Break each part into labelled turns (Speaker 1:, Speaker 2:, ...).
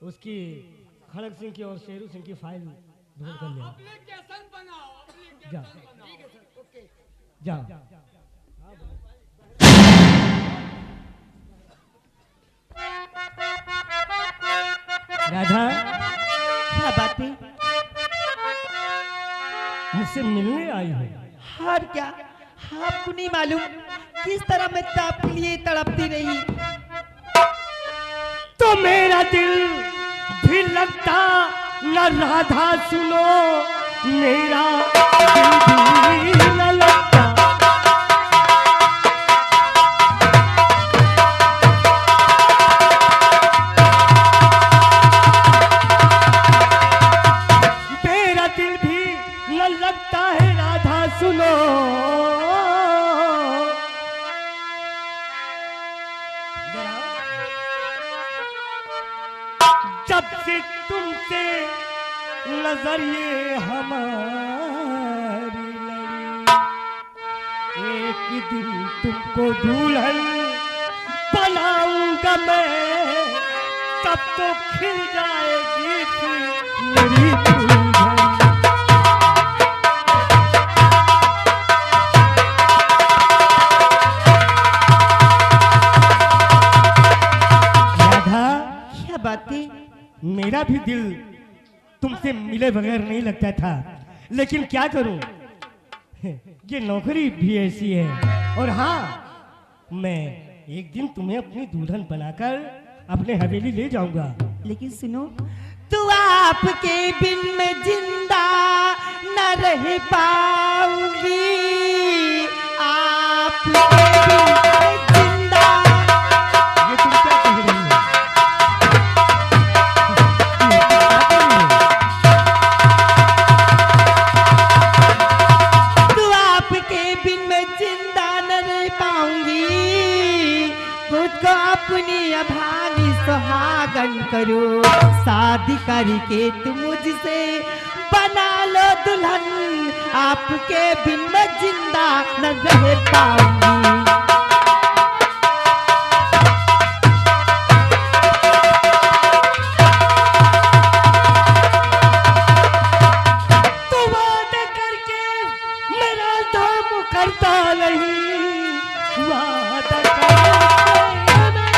Speaker 1: उसकी खड़ग सिंह की और शेरू सिंह की फाइल ढूंढ कर ले
Speaker 2: एप्लीकेशन बनाओ,
Speaker 1: जा
Speaker 2: एप्लीकेशन बनाओ। ठीक है सर, ओके।
Speaker 1: जाओ। राधा,
Speaker 3: क्या बात है?
Speaker 1: मुझसे मिलने आई हो?
Speaker 3: हार क्या? आपको नहीं मालूम किस तरह मैं तो आपके लिए तड़पती रही।
Speaker 1: तो मेरा दिल भी लगता न राधा, सुनो मेरा दिल भी न लगता। मेरा दिल भी न लगता है राधा, सुनो जब से तुमसे नजर ये हमारी लड़ी, एक दिन तुमको दुल्हन बनाऊंगा मैं, तब तो खिल जाएगी फिर मेरी दुल्हन। राधा,
Speaker 3: क्या बात है?
Speaker 1: मेरा भी दिल तुमसे मिले बगैर नहीं लगता था, लेकिन क्या करूं, ये नौकरी भी ऐसी है। और हाँ, मैं एक दिन तुम्हें अपनी दुल्हन बनाकर अपने हवेली ले जाऊंगा।
Speaker 3: लेकिन सुनो, तू आपके बिन में जिंदा न रह पाऊंगी। आपके बिन में जिंदा।
Speaker 1: ये तुम क्या कह रही हो?
Speaker 3: तू आपके बिन में जिंदा न रह पाऊंगी। खुद को अपनी अभागी सुहागन करो, शादी करके तुम मुझसे बना लो दुल्हन। आपके बिन में जिंदा न रह पाऊंगी।
Speaker 1: तो वादा करके मेरा दाम करता नहीं, वादा करके मेरा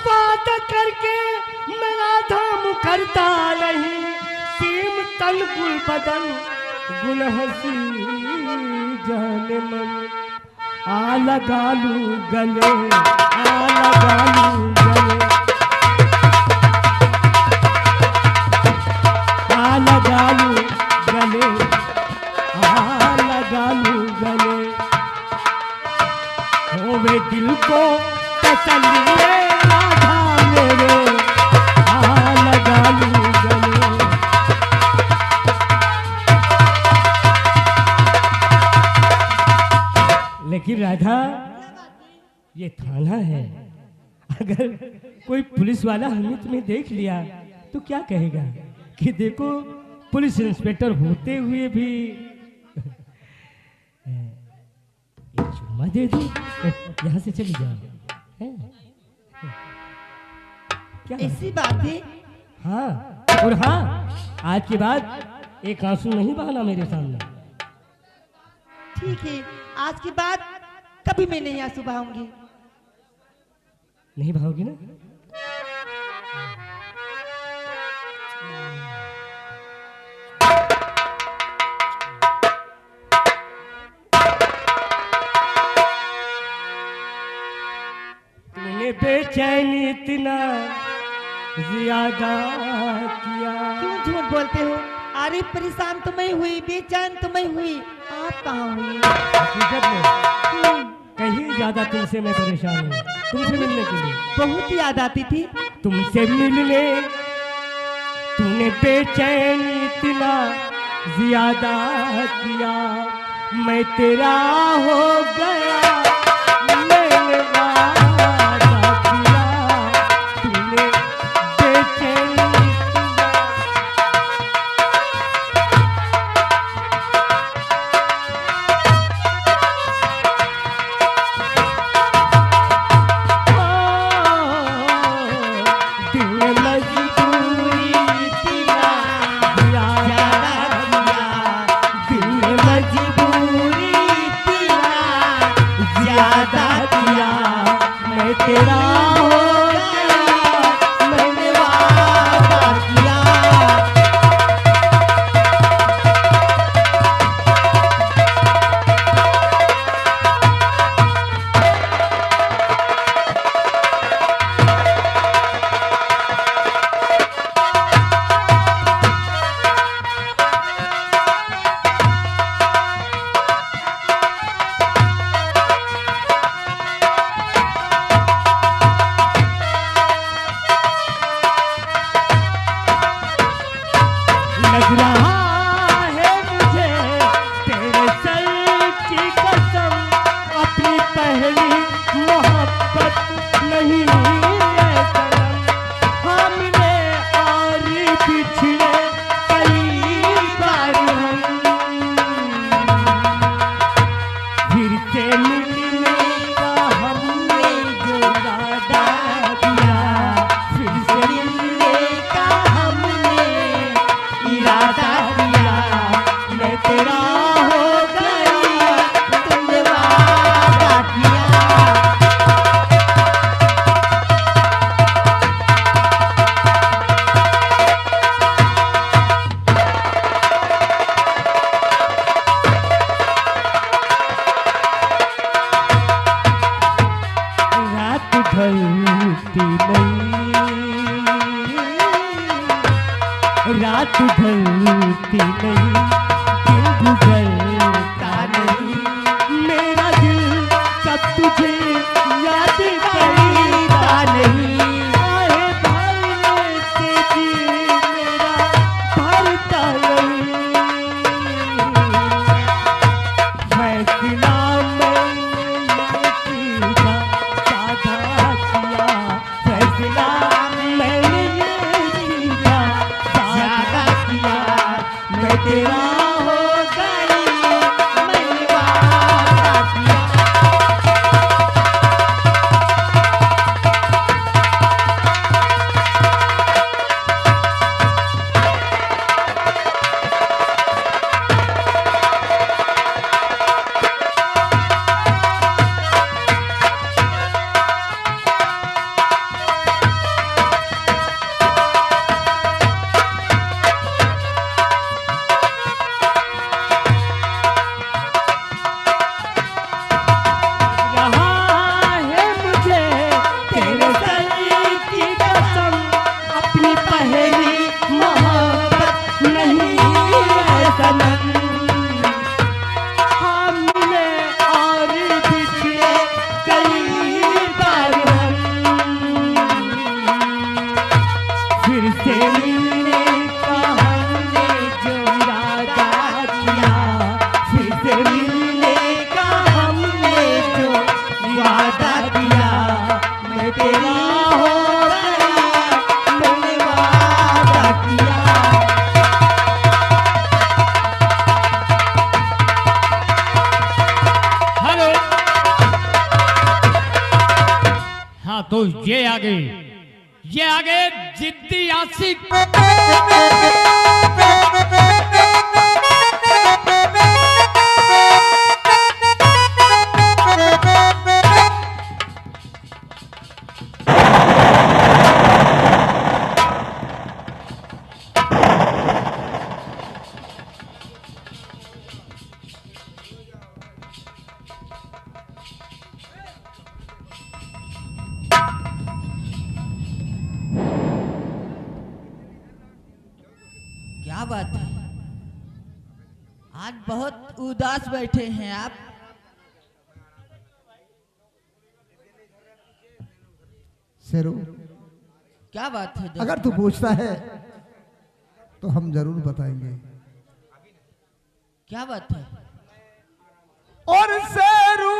Speaker 1: वादा करके मेरा दाम करता नहीं। सीम तन गुल बदन गुल हंसी जाने मन, आ लगा लूं गले, आ लगा लूं गले, आ लगा लूं गले, आ लगा लूं गले। होवे दिल को तसल्ली राधा मेरे, आ लगा लूं गले। लेकिन राधा, ये थाना है, अगर कोई पुलिस वाला हमें तुम्हें देख लिया तो क्या कहेगा कि देखो पुलिस इंस्पेक्टर होते हुए भी एक चुम्मा दे दो, यहाँ से चली जाओ। हैं? क्या
Speaker 3: ऐसी बात है?
Speaker 1: हाँ, और हाँ, आज के बाद एक आंसू नहीं बहाना मेरे सामने।
Speaker 3: ठीक है, आज के बाद कभी मैं नहीं आंसू बहाऊंगी।
Speaker 1: नहीं बहाओगी ना? तूने बेचैनी इतना ज्यादा किया।
Speaker 3: क्यों झूठ बोलते हो? अरे परेशान तो मैं हुई, बेचैन तो मैं हुई, आप कहाँ हुई?
Speaker 1: हकीकत में कहीं ज्यादा तुमसे मैं परेशान हूँ, तुमसे मिलने के लिए।
Speaker 3: बहुत याद आती थी।
Speaker 1: तुमसे मिलने तूने बेचैनी इतना ज्यादा किया, मैं तेरा हो गया, मैंने वादा किया। तूने बेचैनी गुजरता नहीं, मेरा दिल कब तुझे याद करता नहीं, आए भरने से दिल मेरा भरता नहीं। फैसला मैंने ये कीजा साधा किया, मैं तेरा हो गई, मैंने वादा किया।
Speaker 4: तो ये आगे जिद्दी आशिक।
Speaker 3: क्या बात है, आज बहुत उदास बैठे हैं आप।
Speaker 5: शेरू,
Speaker 3: क्या बात है दोस्त?
Speaker 5: अगर तू पूछता है तो हम जरूर बताएंगे।
Speaker 3: क्या बात है?
Speaker 5: और शेरू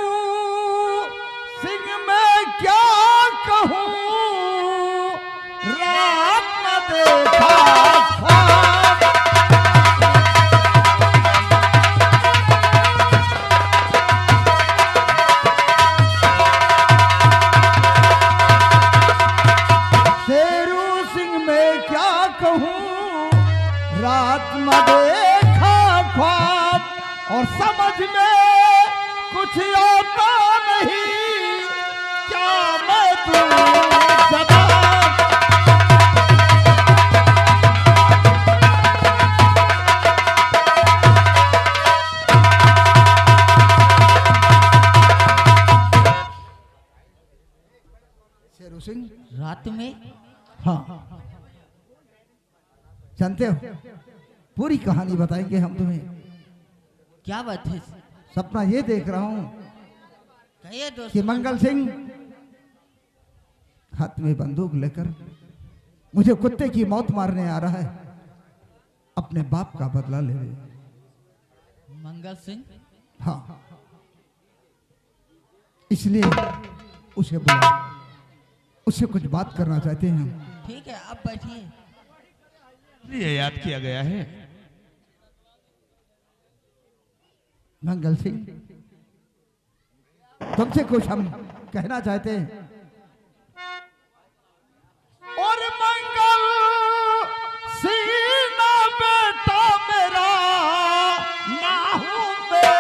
Speaker 5: सिंह मैं क्या कहूँ, रात न देखा रात में देखा ख्वाब, और समझ में कुछ आता नहीं, क्या मैं दूं जवाब। शेरू सिंह,
Speaker 3: रात में?
Speaker 5: हाँ, जानते हो पूरी कहानी बताएंगे हम तुम्हें।
Speaker 3: क्या बात है?
Speaker 5: सपना ये देख रहा हूं
Speaker 3: कहिए दोस्त।
Speaker 5: कि मंगल सिंह हाथ में बंदूक लेकर मुझे कुत्ते की मौत मारने आ रहा है, अपने बाप का बदला ले ले।
Speaker 3: मंगल सिंह?
Speaker 5: हाँ, इसलिए उसे बुला, उससे कुछ बात करना चाहते हैं हम।
Speaker 3: ठीक है, आप बैठिए।
Speaker 6: ये याद किया गया है।
Speaker 5: मंगल सिंह, तुमसे कुछ हम कहना चाहते हैं। और मंगल सिंह ना बेटा मेरा, ना हूं मैं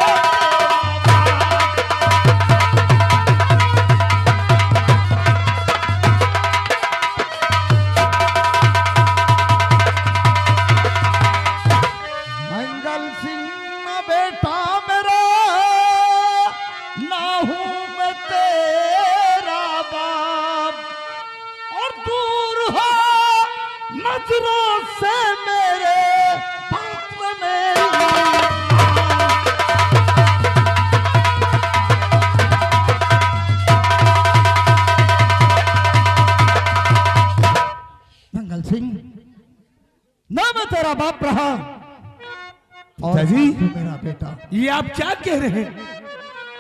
Speaker 5: नजरों से मेरे बाप मेरी
Speaker 6: पिताजी,
Speaker 5: तू मेरा बेटा।
Speaker 6: ये आप क्या कह रहे हैं?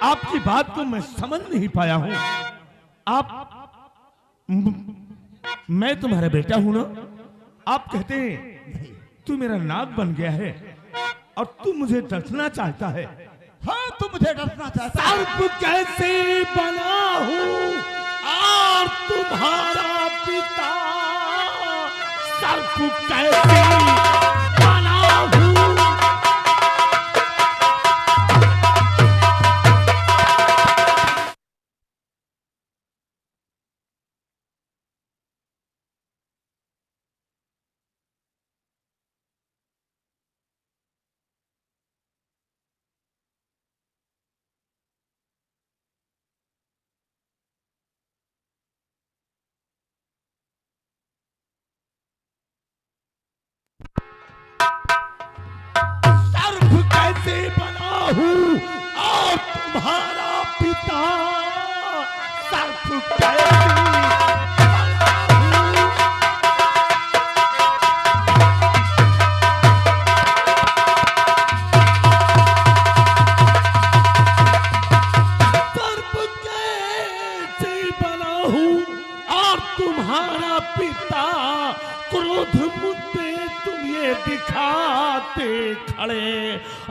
Speaker 6: आपकी बात को मैं समझ नहीं पाया हूं। मैं तुम्हारा बेटा हूं ना? आप कहते हैं तू मेरा नाक बन गया है और तू मुझे डसना चाहता है।
Speaker 5: हाँ, तू मुझे डसना चाहता है।
Speaker 6: सर्प कैसे बना हूं और तुम्हारा पिता, सर्प कैसे बना हूं। सर्प कैसे बना हूं और तुम्हारा पिता, सर्प कैसे बना हूं। सर्प कैसे बना हूं और तुम्हारा पिता, क्रोध मुझे तुम ये दिखाते खड़े,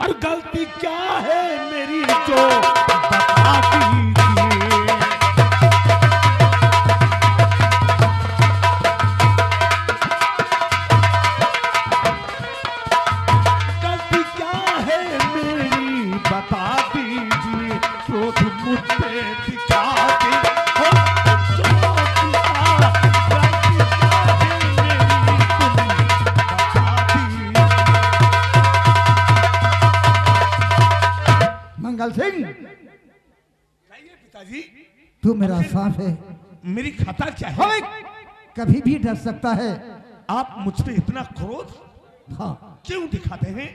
Speaker 6: और गलती क्या है मेरी जो बता दीजिए। गलती क्या है मेरी बता दीजिए, क्रोध मुझे दिखाते हो जो पिता, गलती क्या है मेरी तुम बता दीजिए।
Speaker 5: मंगल सिंह,
Speaker 6: कहिए पिताजी,
Speaker 5: तू मेरा सांप है।
Speaker 6: मेरी खता क्या है?
Speaker 5: हमें कभी भी डर सकता है।
Speaker 6: आप मुझ पे इतना क्रोध
Speaker 5: हाँ,
Speaker 6: क्यों दिखाते हैं?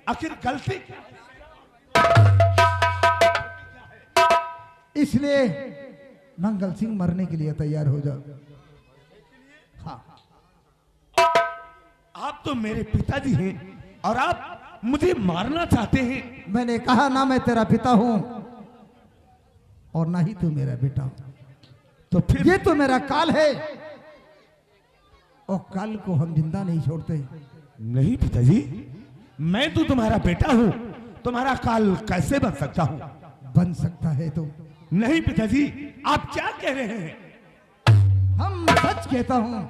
Speaker 6: आखिर गलती क्या है?
Speaker 5: इसलिए मंगल सिंह मरने के लिए तैयार हो जाओ। हाँ,
Speaker 6: आप तो मेरे पिताजी हैं और आप मुझे मारना चाहते हैं।
Speaker 5: मैंने कहा ना मैं तेरा पिता हूं और ना ही तू मेरा बेटा हूं।
Speaker 6: तो फिर
Speaker 5: ये तो मेरा काल है और काल को हम जिंदा नहीं छोड़ते।
Speaker 6: नहीं पिताजी, मैं तो तुम्हारा बेटा हूं, तुम्हारा काल कैसे बन सकता हूं?
Speaker 5: बन सकता है तो।
Speaker 6: नहीं पिताजी, आप क्या कह रहे हैं?
Speaker 5: हम सच कहता हूं।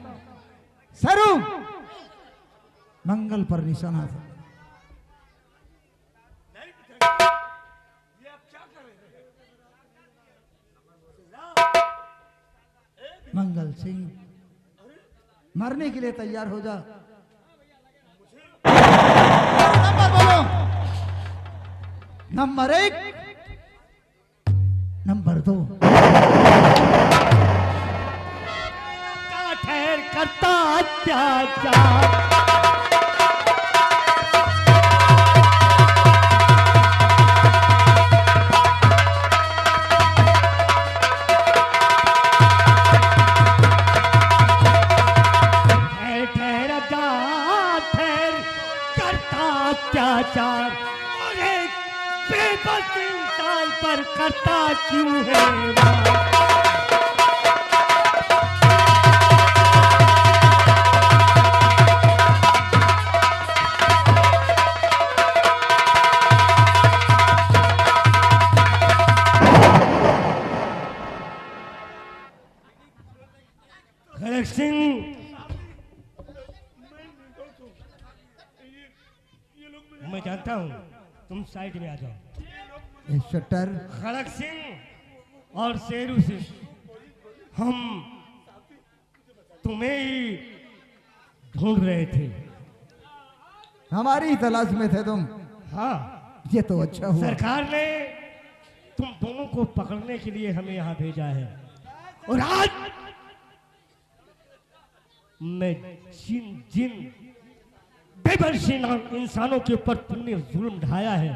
Speaker 5: सरू, मंगल पर निशाना था। मंगल सिंह मरने के लिए तैयार हो जा। नंबर बोलो। Number 1, number 2।
Speaker 1: ठहर करता अत्याचार, अत्याचार और एक बेबस इंसान पर करता क्यों है वार? खड़क सिंह, मैं जानता हूं, तुम साइड में आ जाओ।
Speaker 5: शटर
Speaker 1: खड़क सिंह और शेरू सिंह, हम तुम्हें ही ढूंढ रहे थे।
Speaker 5: हमारी तलाश में थे तुम।
Speaker 1: हाँ,
Speaker 5: ये तो अच्छा हुआ।
Speaker 1: सरकार ने तुम दोनों को पकड़ने के लिए हमें यहाँ भेजा है और आज मैं जिन बेबस इंसानों के ऊपर तुमने जुल्म ढाया है,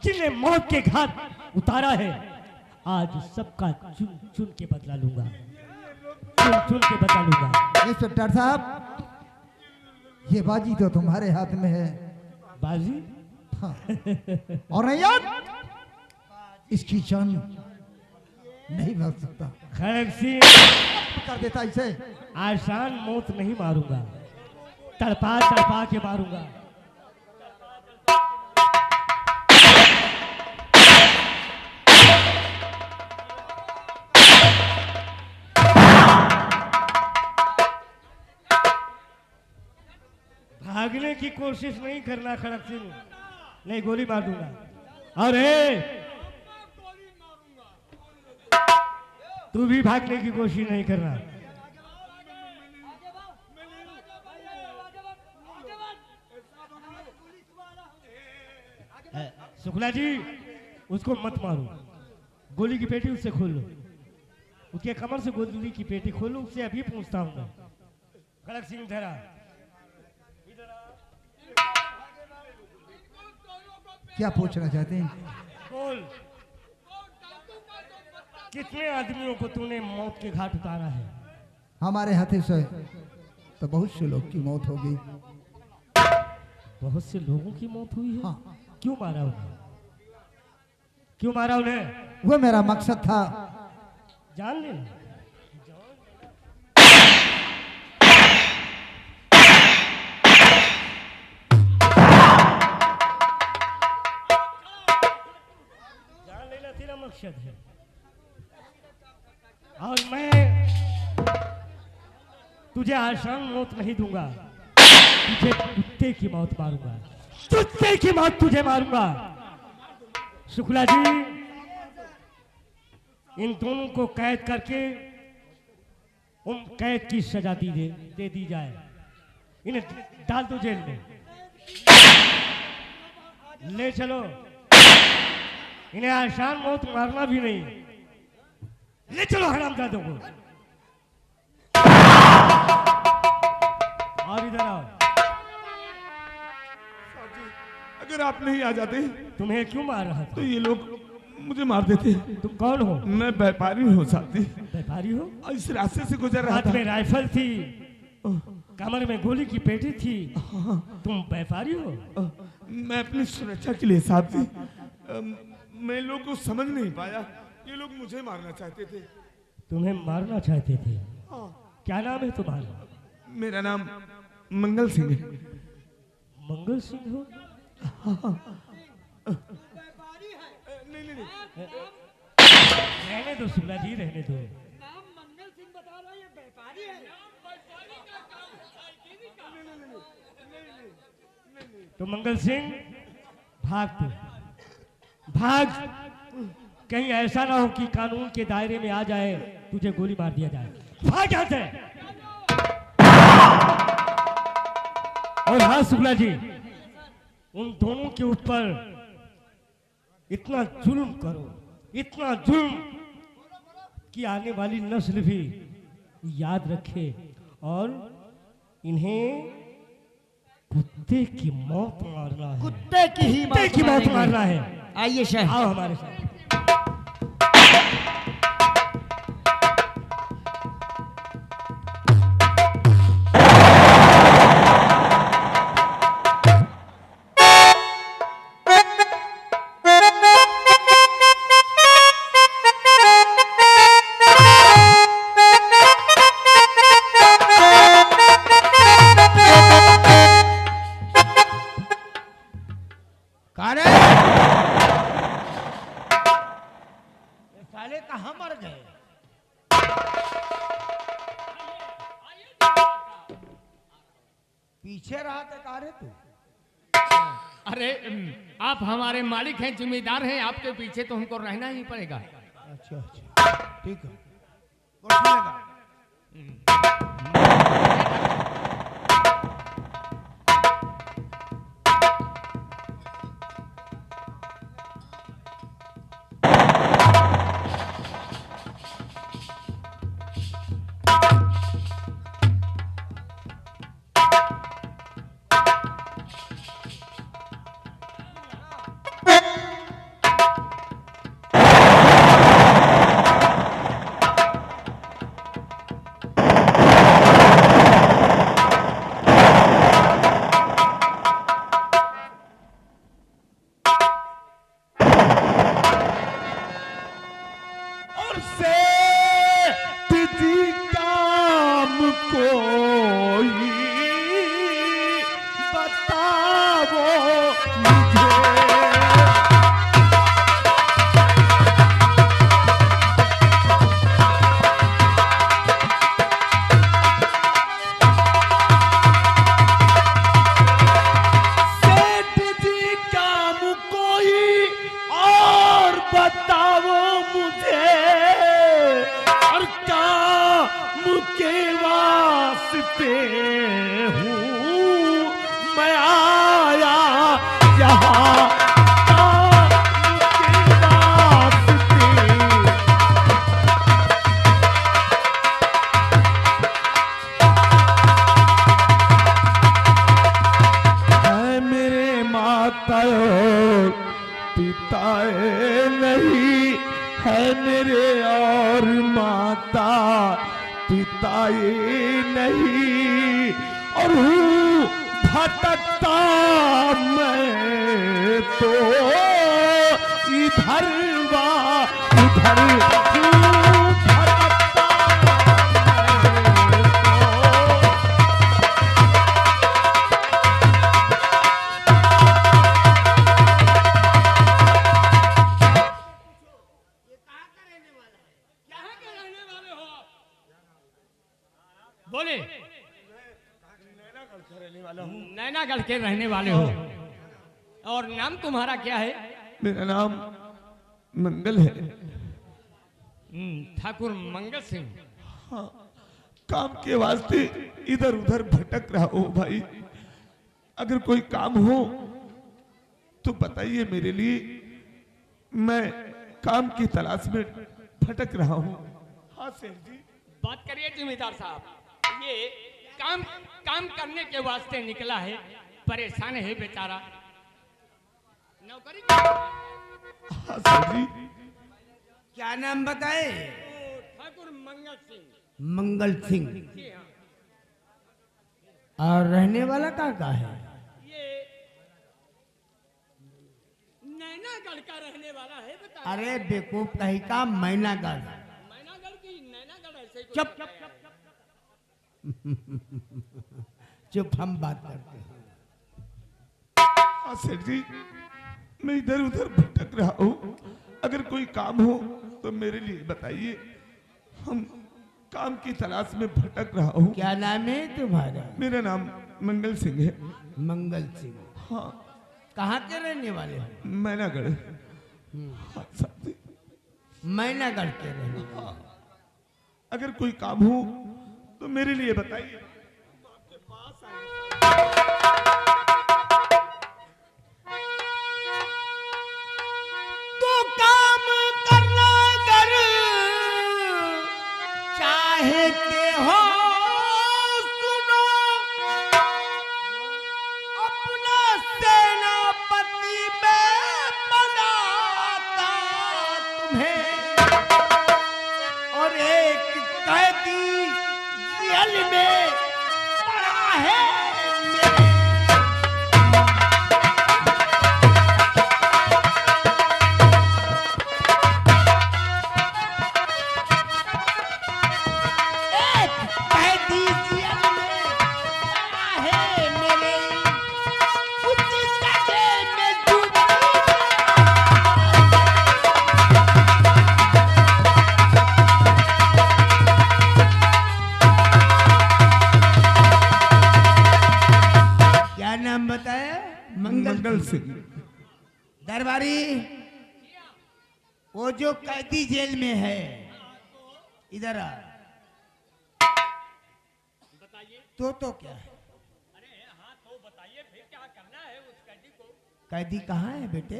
Speaker 1: जिन्हें मौत के घाट उतारा है, आज सबका चुन चुन के बदला लूंगा, चुन चुन के बदला लूंगा।
Speaker 5: इंस्पेक्टर साहब, ये बाजी तो तुम्हारे हाथ में है।
Speaker 1: बाजी?
Speaker 5: हाँ। और नहीं यार, इसकी जान नहीं बच सकता।
Speaker 1: खड़क सिंह,
Speaker 5: कर देता इसे।
Speaker 1: आसान मौत नहीं मारूंगा, तड़पा तड़पा के मारूंगा। भागने की कोशिश नहीं करना खड़क सिंह, नहीं गोली मार दूंगा। अरे तू भी भागने की कोशिश नहीं करना। शुक्ला जी, उसको मत मारो, गोली की पेटी उससे खोल लो, उसके कमर से गोली की पेटी खोलो, उससे अभी पूछता हूँ मैं। खड़क सिंह धरा,
Speaker 5: क्या पूछना चाहते हैं?
Speaker 1: बोल, कितने आदमियों को तूने मौत के घाट उतारा है?
Speaker 5: हमारे हाथों से तो बहुत से लोग की मौत हो गई।
Speaker 1: बहुत से लोगों की मौत हुई है।
Speaker 5: हाँ।
Speaker 1: क्यों मारा उन्हें? क्यों मारा उन्हें?
Speaker 5: वो मेरा मकसद था।
Speaker 1: जान ले। जान लेना तेरा मकसद है, और मैं तुझे आसान मौत नहीं दूंगा, तुझे कुत्ते की मौत मारूंगा, कुत्ते की मौत तुझे मारूंगा। शुक्ला जी, इन दोनों को कैद करके उन कैद की सजा दे दी जाए, इन्हें डाल दो जेल में, ले चलो, इन्हें आसान मौत मारना भी नहीं, ले चलो हरामजादों को। और इधर आओ।
Speaker 6: अगर आप नहीं आ जाते
Speaker 1: तुम्हें क्यों मार रहा था?
Speaker 6: तो ये लोग मुझे मार देते।
Speaker 1: तुम कौन हो?
Speaker 6: मैं व्यापारी हूँ साथी,
Speaker 1: व्यापारी हो?
Speaker 6: इस रास्ते से गुजर रहा
Speaker 1: हाथ
Speaker 6: था।
Speaker 1: में राइफल थी, कमर में गोली की पेटी थी, तुम व्यापारी हो?
Speaker 6: मैं अपनी सुरक्षा के लिए साहब जी, मैं लोग को समझ नहीं पाया, ये लोग मुझे मारना चाहते थे।
Speaker 1: तुम्हें मारना चाहते थे? क्या नाम है तुम्हारा?
Speaker 6: मेरा नाम मंगल सिंह है।
Speaker 1: मंगल सिंह हो? रहने दो शुक्ला जी, रहने दो।
Speaker 2: नाम मंगल सिंह बता रहा है, ये व्यापारी है।
Speaker 1: तो मंगल सिंह, भाग तू, भाग, कहीं ऐसा ना हो कि कानून के दायरे में आ जाए, तुझे गोली मार दिया जाए। भाग यहाँ से। और हाँ शुक्ला जी, उन दोनों के ऊपर इतना जुल्म करो, इतना जुल्म कि आने वाली नस्ल भी याद रखे, और इन्हें कुत्ते की मौत मारना है,
Speaker 3: कुत्ते की ही
Speaker 1: कुत्ते की मौत मारना है।
Speaker 3: आइए शहर।
Speaker 1: आओ हमारे साथ।
Speaker 3: साले कहाँ मर गए? पीछे रहा था कारे तू?
Speaker 4: अरे आप हमारे मालिक हैं, जिम्मेदार हैं, आपके पीछे तो हमको रहना ही पड़ेगा।
Speaker 3: अच्छा अच्छा, ठीक है, कुर्सी लगा।
Speaker 6: कोई और बताओ मुझे, और काम के वास्ते हूँ मैं आया यहाँ, काम के वास्ते। है मेरे माता और पिताए नहीं, है मेरे और माता पिताए नहीं, और हूँ भटकता मैं तो इधर वा उधर हूँ भटकता
Speaker 2: यहाँ के रहने वाले हो आप?
Speaker 4: बोले नैनागढ़ के रहने वाले हो, और नाम तुम्हारा क्या है?
Speaker 6: मेरा नाम मंगल है।
Speaker 4: ठाकुर मंगल सिंह।
Speaker 6: हाँ, काम के वास्ते इधर उधर भटक रहा हो भाई। अगर कोई काम हो तो बताइए मेरे लिए, मैं काम की तलाश में भटक रहा हूँ। हाँ सेठ जी।
Speaker 4: बात करिए जमींदार साहब। ये काम करने के वास्ते निकला है, परेशान है बेचारा। नौकरी
Speaker 6: हाँ सेठ जी।
Speaker 3: क्या नाम बताए?
Speaker 2: ठाकुर मंगल सिंह।
Speaker 3: मंगल सिंह।
Speaker 2: जी हाँ।
Speaker 3: और रहने वाला कहाँ है?
Speaker 2: ये नैनागढ़ का रहने वाला है, बता।
Speaker 3: अरे बेवकूफ कहीं का मैनागढ़।
Speaker 2: मैनागढ़ की नैनागढ़ ऐसे ही कुछ-
Speaker 3: चुप चुप, हम बात करते हैं।
Speaker 6: हाँ सेठ जी, मैं इधर उधर भटक रहा हूँ। अगर कोई काम हो तो मेरे लिए बताइए। हम काम की तलाश में भटक रहा हूँ।
Speaker 3: क्या नाम है तुम्हारा?
Speaker 6: मेरा नाम मंगल सिंह है।
Speaker 3: मंगल सिंह।
Speaker 6: हाँ,
Speaker 3: कहाँ के रहने वाले हो?
Speaker 6: मैनागढ़। हाँ साहब जी।
Speaker 3: मैनागढ़ के रहने वाले।
Speaker 6: अगर कोई काम हो तो मेरे लिए बताइए।
Speaker 3: तो काम करना कर चाहते हो, सुनो अपना सेनापति में बनाता तुम्हें, और एक कैदी जेल में पड़ा है मेरे। एक कैदी जेल में पड़ा है मेरे, उसी जगह में डूबी क्या नाम बताया?
Speaker 6: मंगल सिंह।
Speaker 3: दरबारी, वो जो कैदी जेल में है, इधर आ। तो क्या है?
Speaker 4: अरे हाँ तो बताइए फिर क्या करना है उस कैदी को?
Speaker 3: कैदी कहाँ है बेटे?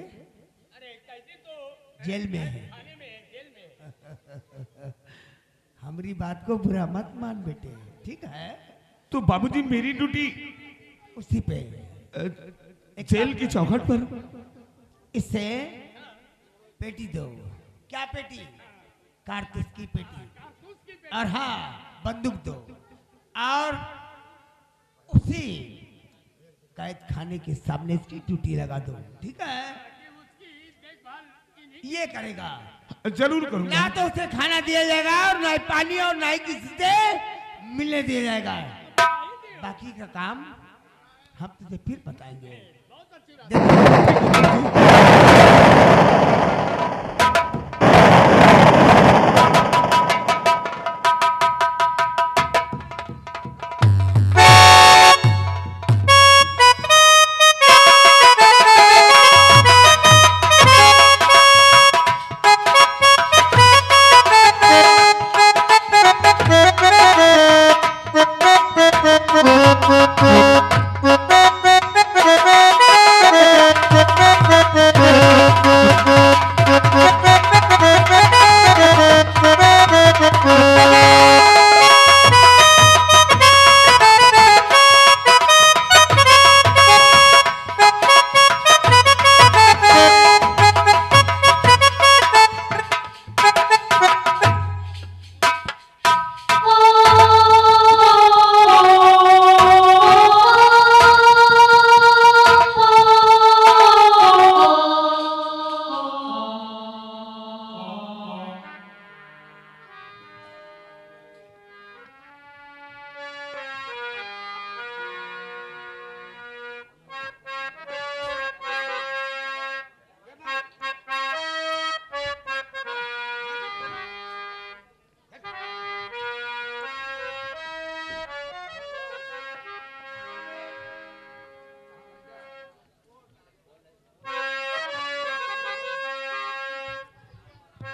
Speaker 4: अरे कैदी तो
Speaker 3: जेल में है।
Speaker 4: थाने में है, जेल में है।
Speaker 3: हमारी बात को बुरा मत मान बेटे, ठीक है?
Speaker 6: तो बाबूजी मेरी ड्यूटी
Speaker 3: उसी पे
Speaker 6: जेल की चौखट पर।
Speaker 3: इससे पेटी दो। क्या पेटी? कारतूस की पेटी। और हाँ, बंदूक दो। और उसी कैद खाने के सामने इसकी ड्यूटी लगा दो, ठीक है? ये करेगा।
Speaker 6: जरूर करूंगा।
Speaker 3: ना तो उसे खाना दिया जाएगा, और ना ही पानी, और ना ही किसी से मिलने दिया जाएगा। बाकी का काम हम तुझे फिर बताएंगे।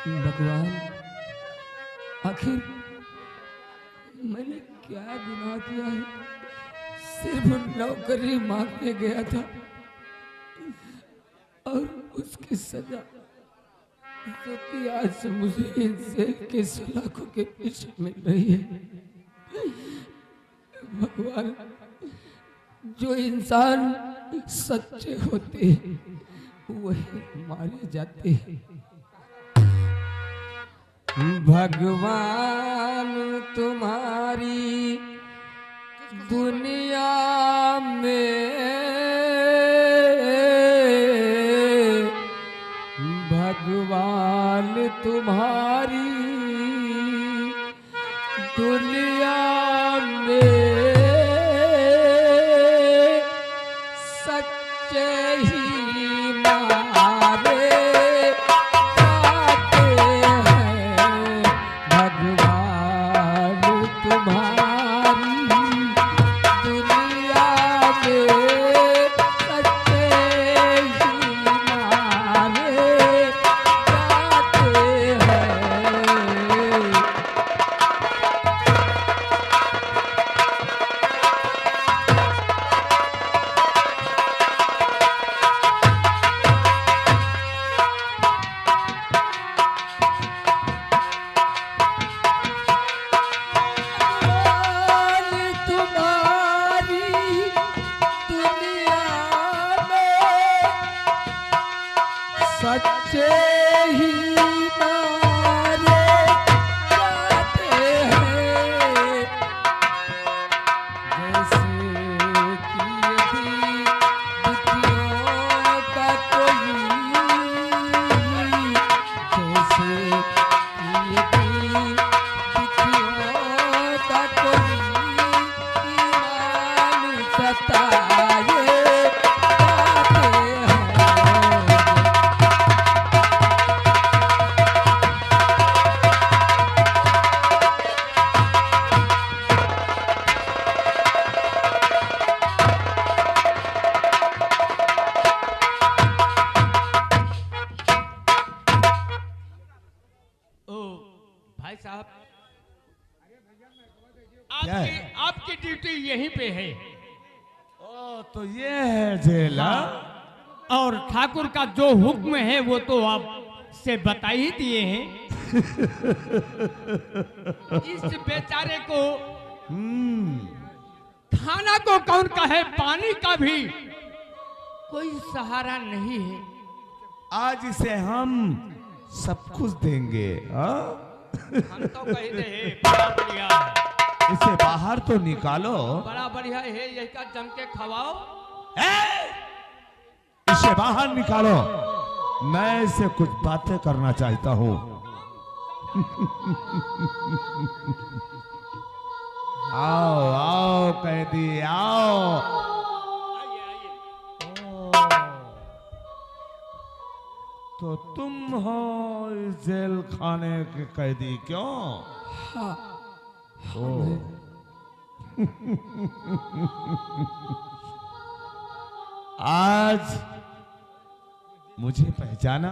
Speaker 4: भगवान, आखिर मैंने क्या गुनाह किया है? सिर्फ नौकरी मांगने गया था और उसकी सजा जो कि आज मुझे इन जेल के सलाखों के पीछे मिल रही है। भगवान, जो इंसान सच्चे होते हैं वही मारे जाते हैं। भगवान तुम्हारी दुनिया में, भगवान तुम्हारी दुनिया में सच्चे ही मारे जाते हैं। भगवान तुम्हारी दुनिया में सच्चे ही मारे जाते हैं। तुम्हारी दुनिया में सच्चे ही मारे जाते हैं। जैसे कि यदि बुद्धियों का कोई, जैसे कि यदि बुद्धियों का कोई ईमान सताए जाते हैं। ओ भाई साहब,
Speaker 6: क्या है?
Speaker 4: आपकी ड्यूटी यहीं पे है।
Speaker 6: ओ तो ये है जेल, हाँ?
Speaker 4: और ठाकुर का जो हुक्म है वो तो आप से बता ही दिए हैं। इस बेचारे को खाना को कौन कहे, पानी का भी कोई सहारा नहीं है।
Speaker 6: आज इसे हम सब कुछ देंगे, हाँ?
Speaker 4: हम तो कह रहे हैं बड़ा बढ़िया है,
Speaker 6: इसे बाहर तो निकालो।
Speaker 4: बड़ा बढ़िया है, यही का जम के खवाओ।
Speaker 6: इसे बाहर निकालो, मैं इसे कुछ बातें करना चाहता हूँ। आओ आओ कैदी आओ। तो तुम हो इस जेल खाने के कैदी क्यों?
Speaker 4: हाँ,
Speaker 6: ओ आज मुझे पहचाना?